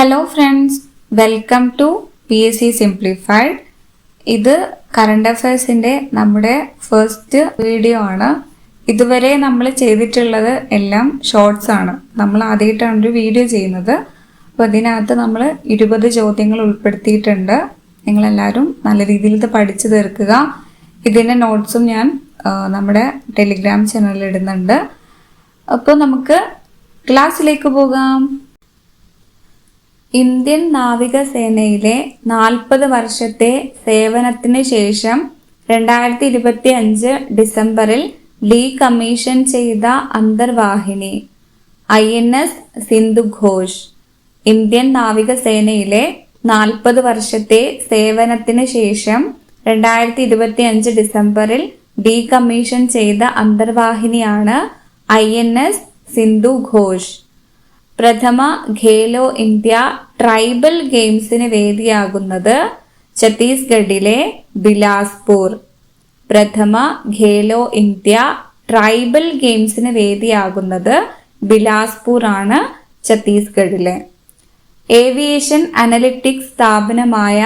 Hello friends, welcome to PSC simplified. ഇത് current അഫയേഴ്സിൻ്റെ നമ്മുടെ ഫസ്റ്റ് വീഡിയോ ആണ്. ഇതുവരെ നമ്മൾ ചെയ്തിട്ടുള്ളത് എല്ലാം ഷോർട്സ് ആണ്. നമ്മൾ ആദ്യമായിട്ടാണ് ഒരു വീഡിയോ ചെയ്യുന്നത്. അപ്പോൾ ഇതിനകത്ത് നമ്മൾ 20 ചോദ്യങ്ങൾ ഉൾപ്പെടുത്തിയിട്ടുണ്ട്. നിങ്ങളെല്ലാവരും നല്ല രീതിയിൽ ഇത് പഠിച്ചു തീർക്കുക. ഇതിൻ്റെ നോട്ട്സും ഞാൻ നമ്മുടെ ടെലിഗ്രാം ചാനലിൽ ഇടുന്നുണ്ട്. അപ്പോൾ നമുക്ക് ക്ലാസ്സിലേക്ക് പോകാം. ഇന്ത്യൻ നാവികസേനയിലെ 40 വർഷത്തെ സേവനത്തിന് ശേഷം 2025 ഡിസംബറിൽ ഡീകമ്മീഷൻ ചെയ്ത അന്തർവാഹിനി INS സിന്ധു ഘോഷ്. ഇന്ത്യൻ നാവികസേനയിലെ 40 വർഷത്തെ സേവനത്തിന് ശേഷം 2025 ഡിസംബറിൽ ഡീകമ്മീഷൻ ചെയ്ത അന്തർവാഹിനിയാണ് INS സിന്ധു ഘോഷ്. പ്രഥമ ഖേലോ ഇന്ത്യ ട്രൈബൽ ഗെയിംസിന് വേദിയാകുന്നത് ഛത്തീസ്ഗഡിലെ ബിലാസ്പൂർ. പ്രഥമ ഖേലോ ഇന്ത്യ ട്രൈബൽ ഗെയിംസിന് വേദിയാകുന്നത് ബിലാസ്പൂർ ആണ്, ഛത്തീസ്ഗഡിലെ. ഏവിയേഷൻ അനലിറ്റിക്സ് സ്ഥാപനമായ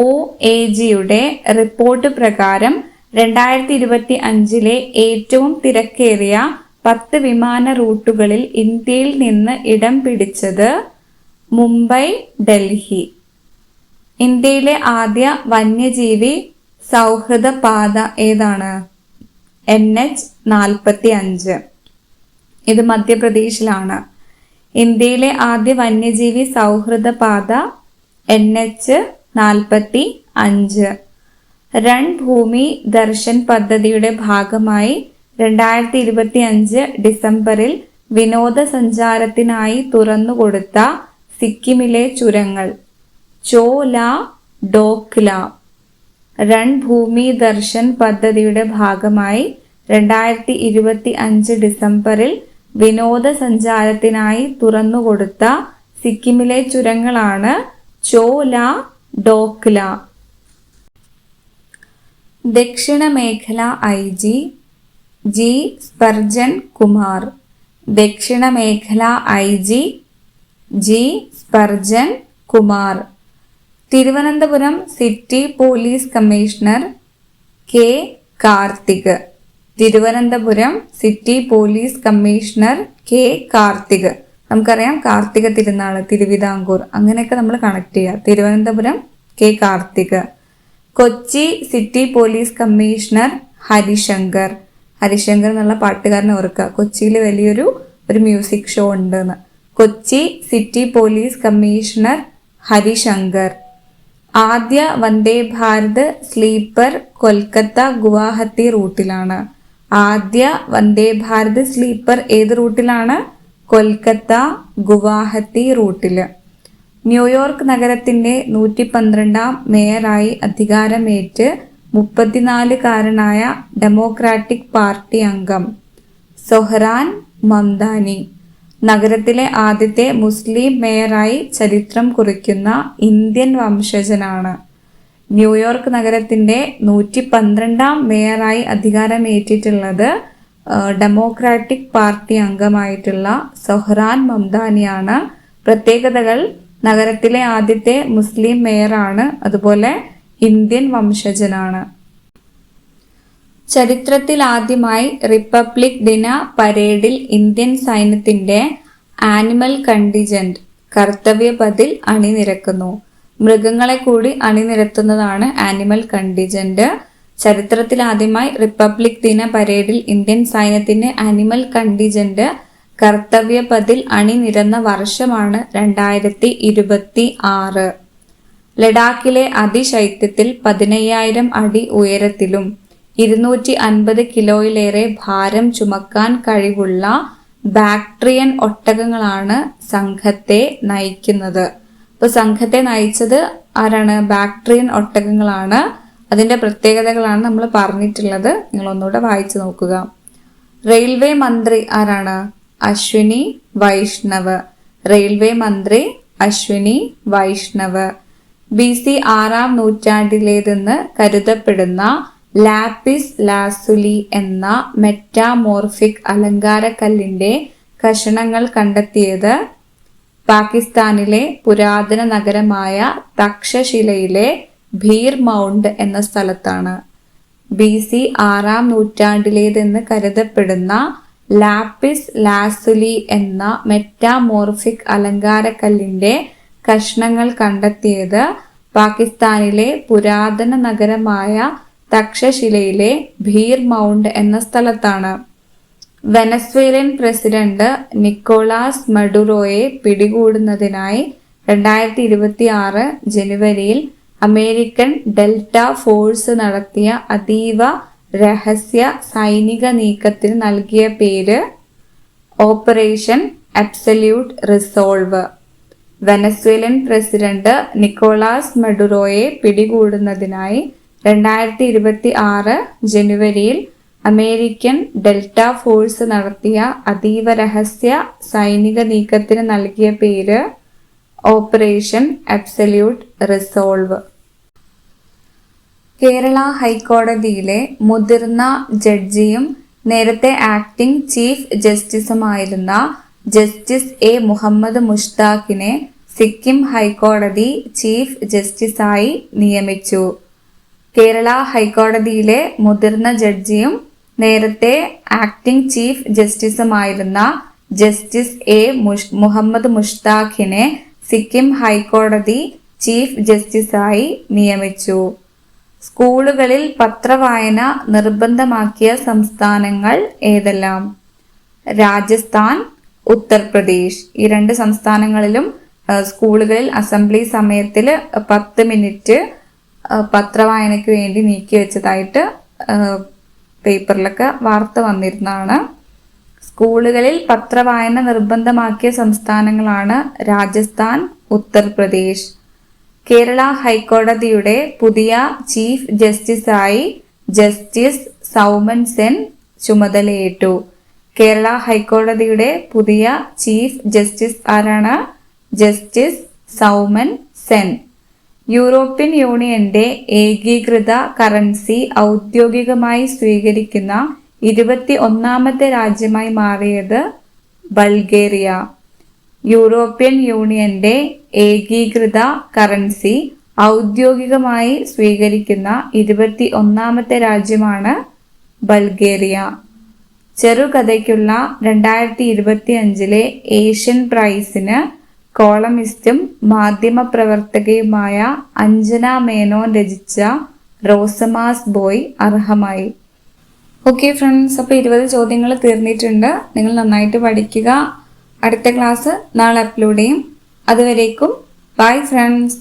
OAGയുടെ റിപ്പോർട്ട് പ്രകാരം 2025 ഏറ്റവും തിരക്കേറിയ 10 വിമാന റൂട്ടുകളിൽ ഇന്ത്യയിൽ നിന്ന് ഇടം പിടിച്ചത് മുംബൈ, ഡൽഹി. ഇന്ത്യയിലെ ആദ്യ വന്യജീവി സൗഹൃദ പാത ഏതാണ്? NH-45. ഇത് മധ്യപ്രദേശിലാണ്. ഇന്ത്യയിലെ ആദ്യ വന്യജീവി സൗഹൃദ പാത NH-45. രൺഭൂമി ദർശൻ പദ്ധതിയുടെ ഭാഗമായി 2025 ഡിസംബറിൽ വിനോദസഞ്ചാരത്തിനായി തുറന്നുകൊടുത്ത സിക്കിമിലെ ചുരങ്ങൾ ചോല, ഡോക്ല. രൺഭൂമി ദർശൻ പദ്ധതിയുടെ ഭാഗമായി 2025 ഡിസംബറിൽ വിനോദസഞ്ചാരത്തിനായി തുറന്നുകൊടുത്ത സിക്കിമിലെ ചുരങ്ങളാണ് ചോല, ഡോക്ല. ദക്ഷിണ മേഖല IG G. സ്പർജൻ കുമാർ. ദക്ഷിണ മേഖല IG G. Sparjan Kumar. Thiruvananthapuram city police commissioner K. Karthik. Thiruvananthapuram city police commissioner K. Karthik. നമുക്കറിയാം കാർത്തിക തിരുനാൾ, തിരുവിതാംകൂർ, അങ്ങനെയൊക്കെ നമ്മൾ കണക്ട് ചെയ്യുക. Thiruvananthapuram K. Karthik. Kochi city police commissioner Harishankar. Harishankar എന്നുള്ള പാട്ടുകാരനെ ഓർക്കുക. കൊച്ചിയിൽ വലിയൊരു മ്യൂസിക് ഷോ ഉണ്ടെന്ന്. Kochi city police commissioner Harishankar. ആദ്യ വന്ദേ ഭാരത് സ്ലീപ്പർ കൊൽക്കത്ത ഗുവാഹത്തി റൂട്ടിലാണ്. ആദ്യ വന്ദേ ഭാരത് സ്ലീപ്പർ ഏത് റൂട്ടിലാണ്? കൊൽക്കത്ത ഗുവാഹത്തി റൂട്ടിൽ. ന്യൂയോർക്ക് നഗരത്തിന്റെ 112ാം മേയറായി അധികാരമേറ്റ് 34-കാരനായ ഡെമോക്രാറ്റിക് പാർട്ടി അംഗം സൊഹ്റാൻ മംദാനി. നഗരത്തിലെ ആദ്യത്തെ മുസ്ലിം മേയറായി ചരിത്രം കുറിക്കുന്ന ഇന്ത്യൻ വംശജനാണ്. ന്യൂയോർക്ക് നഗരത്തിന്റെ 112ാം മേയറായി അധികാരമേറ്റിട്ടുള്ളത് ഡെമോക്രാറ്റിക് പാർട്ടി അംഗമായിട്ടുള്ള സൊഹ്റാൻ മംദാനിയാണ്. പ്രത്യേകതകൾ: നഗരത്തിലെ ആദ്യത്തെ മുസ്ലിം മേയറാണ്, അതുപോലെ ഇന്ത്യൻ വംശജനാണ്. ചരിത്രത്തിൽ ആദ്യമായി റിപ്പബ്ലിക് ദിന പരേഡിൽ ഇന്ത്യൻ സൈന്യത്തിന്റെ ആനിമൽ കണ്ടിജന്റ് കർത്തവ്യപഥിൽ അണിനിരക്കുന്നു. മൃഗങ്ങളെ കൂടി അണിനിരത്തുന്നതാണ് ആനിമൽ കണ്ടിജന്റ്. ചരിത്രത്തിൽ ആദ്യമായി റിപ്പബ്ലിക് ദിന പരേഡിൽ ഇന്ത്യൻ സൈന്യത്തിന്റെ ആനിമൽ കണ്ടിജന്റ് കർത്തവ്യപഥിൽ അണിനിരന്ന വർഷമാണ് 2026. ലഡാക്കിലെ അതിശൈത്യത്തിൽ 15,000 അടി ഉയരത്തിലും 250 കിലോയിലേറെ ഭാരം ചുമക്കാൻ കഴിവുള്ള ബാക്ട്രിയൻ ഒട്ടകങ്ങളാണ് സംഘത്തെ നയിക്കുന്നത്. അപ്പോൾ സംഘത്തെ നയിച്ചത് ആരാണ്? ബാക്ട്രിയൻ ഒട്ടകങ്ങളാണ്. അതിന്റെ പ്രത്യേകതകളാണ് നമ്മൾ പറഞ്ഞിട്ടുള്ളത്. നിങ്ങൾ ഒന്നുകൂടെ വായിച്ചു നോക്കുക. റെയിൽവേ മന്ത്രി ആരാണ്? അശ്വിനി വൈഷ്ണവ്. റെയിൽവേ മന്ത്രി അശ്വിനി വൈഷ്ണവ്. BC 6ാം നൂറ്റാണ്ടിലേതെന്ന് കരുതപ്പെടുന്ന ലാപ്പിസ് ലാസുലി എന്ന മെറ്റാമോർഫിക് അലങ്കാരക്കല്ലിന്റെ കഷണങ്ങൾ കണ്ടെത്തിയത് പാകിസ്ഥാനിലെ പുരാതന നഗരമായ തക്ഷശിലയിലെ ഭീർ മൗണ്ട് എന്ന സ്ഥലത്താണ്. BC 6-ാം നൂറ്റാണ്ടിലേതെന്ന് കരുതപ്പെടുന്ന ലാപ്പിസ് ലാസുലി എന്ന മെറ്റാമോർഫിക് അലങ്കാരക്കല്ലിന്റെ കഷ്ണങ്ങൾ കണ്ടെത്തിയത് പാകിസ്ഥാനിലെ പുരാതന നഗരമായ തക്ഷശിലയിലെ ഭീർ മൗണ്ട് എന്ന സ്ഥലത്താണ്. വെനസ്വേലൻ പ്രസിഡന്റ് നിക്കോളാസ് മഡുറോയെ പിടികൂടുന്നതിനായി 2026 ജനുവരിയിൽ അമേരിക്കൻ ഡെൽറ്റ ഫോഴ്സ് നടത്തിയ അതീവ രഹസ്യ സൈനിക നീക്കത്തിന് നൽകിയ പേര് operation absolute resolve. Venezuelan president Nicolas മഡുറോയെ പിടികൂടുന്നതിനായി 2026 ജനുവരിയിൽ അമേരിക്കൻ ഡെൽറ്റ ഫോഴ്സ് നടത്തിയ അതീവ രഹസ്യ സൈനിക നീക്കത്തിന് നൽകിയ പേര് ഓപ്പറേഷൻ അബ്സല്യൂട്ട് റിസോൾവ്. കേരള ഹൈക്കോടതിയിലെ മുതിർന്ന ജഡ്ജിയും നേരത്തെ ആക്ടിംഗ് ചീഫ് ജസ്റ്റിസുമായിരുന്ന ജസ്റ്റിസ് A. മുഹമ്മദ് മുഷ്താഖിനെ സിക്കിം ഹൈക്കോടതി ചീഫ് ജസ്റ്റിസായി നിയമിച്ചു. കേരള ഹൈക്കോടതിയിലെ മുതിർന്ന ജഡ്ജിയും നേരത്തെ ആക്ടിംഗ് ചീഫ് ജസ്റ്റിസുമായിരുന്ന ജസ്റ്റിസ് A. മുഹമ്മദ് മുഷ്താഖിനെ സിക്കിം ഹൈക്കോടതി ചീഫ് ജസ്റ്റിസായി നിയമിച്ചു. സ്കൂളുകളിൽ പത്രവായന നിർബന്ധമാക്കിയ സംസ്ഥാനങ്ങൾ ഏതെല്ലാം? രാജസ്ഥാൻ, ഉത്തർപ്രദേശ്. ഈ 2 സംസ്ഥാനങ്ങളിലും സ്കൂളുകളിൽ അസംബ്ലി സമയത്തിൽ 10 മിനിറ്റ് പത്രവായനയ്ക്ക് വേണ്ടി നീക്കി വെച്ചതായിട്ട് പേപ്പറിലൊക്കെ വാർത്ത വന്നിരുന്നതാണ്. സ്കൂളുകളിൽ പത്രവായന നിർബന്ധമാക്കിയ സംസ്ഥാനങ്ങളാണ് രാജസ്ഥാൻ, ഉത്തർപ്രദേശ്. കേരള ഹൈക്കോടതിയുടെ പുതിയ ചീഫ് ജസ്റ്റിസായി ജസ്റ്റിസ് സൗമൻ സെൻ ചുമതലയേറ്റു. കേരള ഹൈക്കോടതിയുടെ പുതിയ ചീഫ് ജസ്റ്റിസ് ആരാണ്? ജസ്റ്റിസ് സൗമൻ സെൻ. യൂറോപ്യൻ യൂണിയന്റെ ഏകീകൃത കറൻസി ഔദ്യോഗികമായി സ്വീകരിക്കുന്ന 21ാമത്തെ രാജ്യമായി മാറിയത് ബൾഗേറിയ. യൂറോപ്യൻ യൂണിയന്റെ ഏകീകൃത കറൻസി ഔദ്യോഗികമായി സ്വീകരിക്കുന്ന 21ാമത്തെ രാജ്യമാണ് ബൾഗേറിയ. ചെറുകഥയ്ക്കുള്ള 2025 ഏഷ്യൻ പ്രൈസിന് കോളമിസ്റ്റും മാധ്യമപ്രവർത്തകയുമായ അഞ്ജന മേനോൻ രചിച്ച റോസമാസ് ബോയ് അർഹമായി. ഓക്കെ ഫ്രണ്ട്സ്, അപ്പോൾ 20 ചോദ്യങ്ങൾ തീർന്നിട്ടുണ്ട്. നിങ്ങൾ നന്നായിട്ട് പഠിക്കുക. അടുത്ത ക്ലാസ് നാളെ അപ്ലോഡ് ചെയ്യും. അതുവരേക്കും ബൈ ഫ്രണ്ട്സ്.